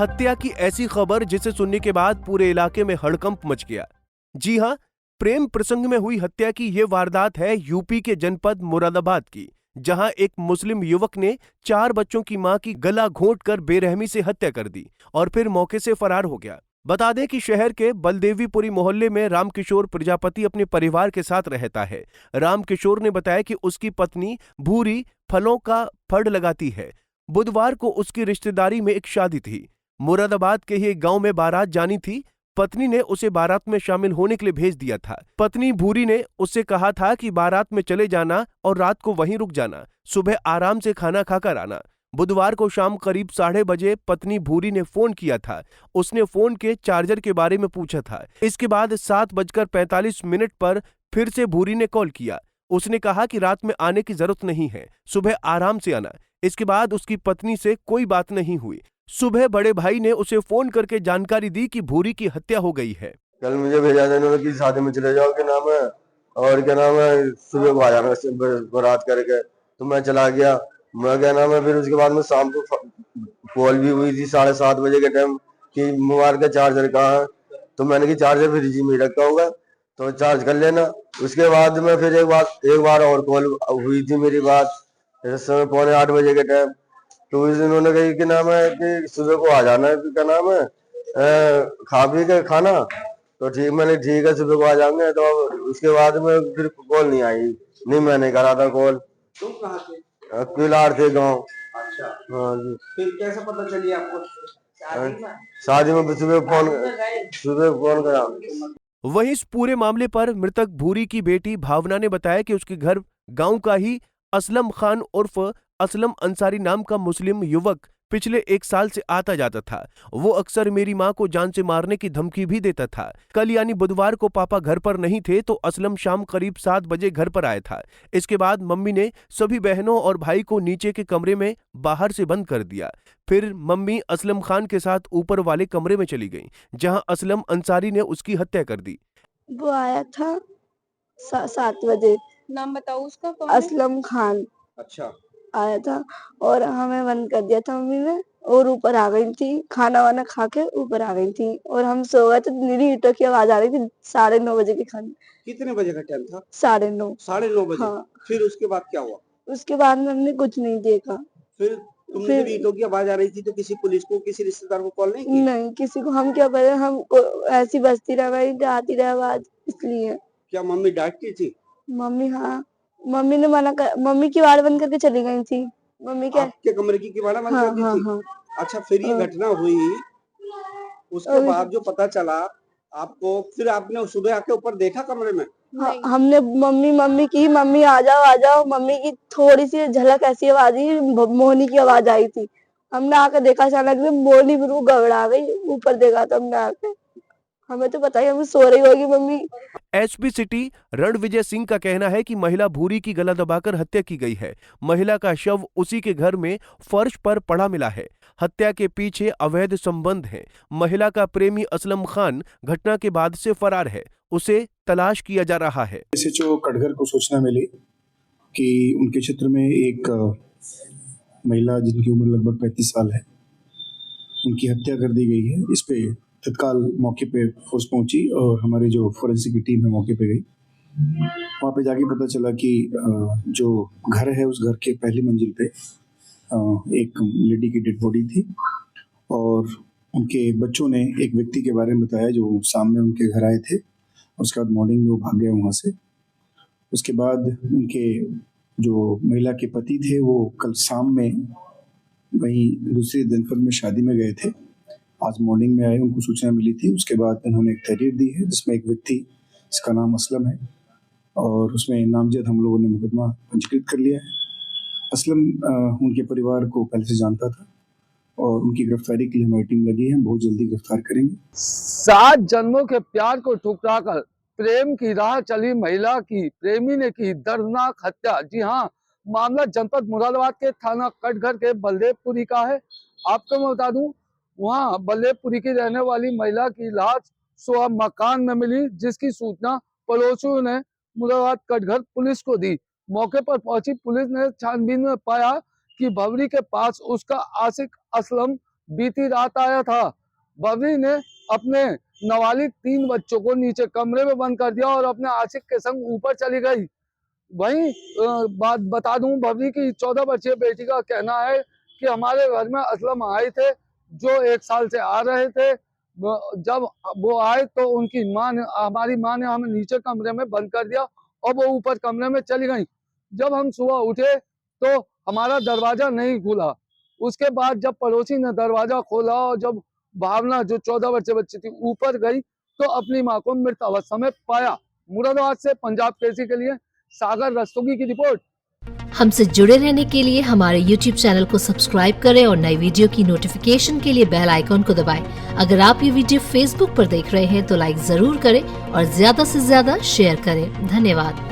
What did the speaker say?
हत्या की ऐसी खबर जिसे सुनने के बाद पूरे इलाके में हड़कंप मच गया। जी हां, प्रेम प्रसंग में हुई हत्या की यह वारदात है यूपी के जनपद मुरादाबाद की, जहां एक मुस्लिम युवक ने 4 बच्चों की मां की गला घोंटकर बेरहमी से हत्या कर दी और फिर मौके से फरार हो गया। बता दें कि शहर के बलदेवीपुरी मोहल्ले में रामकिशोर प्रजापति अपने परिवार के साथ रहता है। रामकिशोर ने बताया कि उसकी पत्नी भूरी फलों का फड़ लगाती है। बुधवार को उसकी रिश्तेदारी में एक शादी थी। मुरादाबाद के ही एक गांव में बारात जानी थी। पत्नी ने उसे बारात में शामिल होने के लिए भेज दिया था। पत्नी भूरी ने उससे कहा था कि बारात में चले जाना और रात को वहीं रुक जाना, सुबह आराम से खाना खाकर आना। बुधवार को शाम करीब 8:30 पत्नी भूरी ने फोन किया था। उसने फोन के चार्जर के बारे में पूछा था। इसके बाद 7:45 पर फिर से भूरी ने कॉल किया। उसने कहा कि रात में आने की जरूरत नहीं है, सुबह आराम से आना। इसके बाद उसकी पत्नी से कोई बात नहीं हुई। सुबह बड़े भाई ने उसे फोन करके जानकारी दी कि भूरी की हत्या हो गई है। कल मुझे भेजा था इन्होंने कि शादी में चले जाओ, क्या नाम है, और क्या नाम है, सुबह को आ जाना बारात करके। तो मैं चला गया। मैं क्या नाम है, फिर उसके बाद में शाम को कॉल भी हुई थी 7:30 के टाइम कि मोबाइल का चार्जर कहाँ है। तो मैंने कि चार्जर फ्रिज में रखा होगा तो चार्ज कर लेना। उसके बाद में फिर एक बार और कॉल हुई थी मेरी बात इस समय 7:45 के टाइम। तो इन्होंने कही कि नाम है कि सुबह को आ जाना है, क्या नाम है, खा पी के खाना। तो ठीक, मैंने ठीक है सुबह को आ जाएंगे। तो उसके बाद में फिर कॉल नहीं आई। नहीं, मैंने करा था कॉल। तुम कहाँ थे? किलाड़ थे गाँव। अच्छा, हाँ जी। फिर कैसे पता चली आपको? शादी में सुबह फोन करा। वहीं इस पूरे मामले पर मृतक भूरी की बेटी भावना ने बताया कि उसके घर गांव का ही असलम खान उर्फ असलम अंसारी नाम का मुस्लिम युवक पिछले 1 साल से आता जाता था। वो अक्सर मेरी मां को जान से मारने की धमकी भी देता था। कल यानी बुधवार को पापा घर पर नहीं थे तो असलम शाम करीब 7 बजे घर पर आया था। इसके बाद मम्मी ने सभी बहनों और भाई को नीचे के कमरे में बाहर से बंद कर दिया। फिर मम्मी असलम खान के साथ ऊपर वाले कमरे में चली गई, जहां असलम अंसारी ने उसकी हत्या कर दी। वो आया था 7 बजे। नाम बताओ उसका, कौन है? असलम खान अच्छा, आया था और हमें बंद कर दिया था मम्मी ने, और ऊपर आ गई थी। खाना वाना खा के ऊपर आ गई थी और हम सो गए थे। नीली ईंटों की आवाज आ रही थी 9:30 बजे के खाने। कितने बजे का टाइम था? 9:30। 9:30 बजे। हाँ। फिर उसके बाद क्या हुआ? उसके बाद में हमने कुछ नहीं देखा। फिर तुमने जब ईंटों की आवाज आ रही थी तो किसी पुलिस को, किसी रिश्तेदार को कॉल नहीं की? नहीं, किसी को हम क्या पता, हम ऐसी बजती रह गई, आती रह आवाज, इसलिए। क्या मम्मी डांटती थी? मम्मी, हाँ, मम्मी ने मना कर, मम्मी किवाड़ बंद करके चली गई थी। मम्मी क्या, आपके कमरे की किवाड़ बंद हाँ कर दी हाँ थी? हाँ। अच्छा, फिर ये घटना हुई, उसके बाद जो पता चला आपको, फिर आपने सुबह आके ऊपर देखा कमरे में? हाँ, हमने मम्मी की, मम्मी आ जाओ, मम्मी की थोड़ी सी झलक ऐसी आवाज आई, मोहनी की आवाज आई थी। हमने आके देखा, अचानक से मोहनी बिल्कुल घबरा गई। ऊपर देखा तो हमने आके, हमें तो पता ही, हमें सो रही होगी mummy. SP city Ranvijay Singh का कहना है कि महिला भूरी की गला दबाकर हत्या की गई है। महिला का शव उसी के घर में फर्श पर पड़ा मिला है। हत्या के पीछे अवैध संबंध है। महिला का प्रेमी असलम खान घटना के बाद से फरार है। उसे तलाश किया जा रहा है। एसएचओ कटघर को सूचना मिली कि उनके क्षेत्र में एक महिला जिनकी उम्र लगभग 35 साल है, उनकी हत्या कर दी गई है। इस पे तत्काल मौके पे फोर्स पहुंची और हमारी जो फोरेंसिक की टीम है मौके पे गई। वहाँ पे जाके पता चला कि जो घर है उस घर के पहली मंजिल पे एक लेडी की डेड बॉडी थी और उनके बच्चों ने एक व्यक्ति के बारे में बताया जो शाम में उनके घर आए थे। उसके बाद मॉर्निंग में वो भाग गए वहाँ से। उसके बाद उनके जो महिला के पति थे वो कल शाम में वहीं दूसरी जनपद में शादी में गए थे। आज मॉर्निंग में आए, उनको सूचना मिली थी। उसके बाद उन्होंने एक तहरीर दी है जिसमें एक व्यक्ति, इसका नाम असलम है, और उसमें नामजद हम लोगों ने मुकदमा पंजीकृत कर लिया है। असलम उनके परिवार को पहले से जानता था और उनकी गिरफ्तारी के लिए हमारी टीम लगी है। बहुत जल्दी गिरफ्तार करेंगे। 7 जन्मों के प्यार को ठुकराकर प्रेम की राह चली महिला की प्रेमी ने की दर्दनाक हत्या। जी हाँ, मामला जनपद मुरादाबाद के थाना कटघर के बलदेवपुरी का है। आपको मैं बता दूं, वहाँ बलदेवपुरी की रहने वाली महिला की लाश सुबह मकान में मिली, जिसकी सूचना पड़ोसियों ने मुरादाबाद कटघर पुलिस को दी। मौके पर पहुंची पुलिस ने छानबीन में पाया कि भवरी के पास उसका आशिक असलम बीती रात आया था। बबरी ने अपने नाबालिग 3 बच्चों को नीचे कमरे में बंद कर दिया और अपने आशिक के संग ऊपर चली गई। वहीं बात बता दूं, बबरी की 14 वर्षीय बेटी का कहना है कि हमारे घर में असलम आए थे जो 1 साल से आ रहे थे। जब वो आए तो हमारी माँ ने हमें नीचे कमरे में बंद कर दिया और वो ऊपर कमरे में चली गई। जब हम सुबह उठे तो हमारा दरवाजा नहीं खुला। उसके बाद जब पड़ोसी ने दरवाजा खोला और जब भावना जो 14 वर्षीय बच्ची थी ऊपर गई तो अपनी माँ को मृत अवस्था में पाया। मुरादाबाद से पंजाब केसरी के लिए सागर रस्तोगी की रिपोर्ट। हमसे जुड़े रहने के लिए हमारे YouTube चैनल को सब्सक्राइब करें और नई वीडियो की नोटिफिकेशन के लिए बेल आइकॉन को दबाएं। अगर आप ये वीडियो Facebook पर देख रहे हैं तो लाइक जरूर करें और ज्यादा से ज्यादा शेयर करें। धन्यवाद।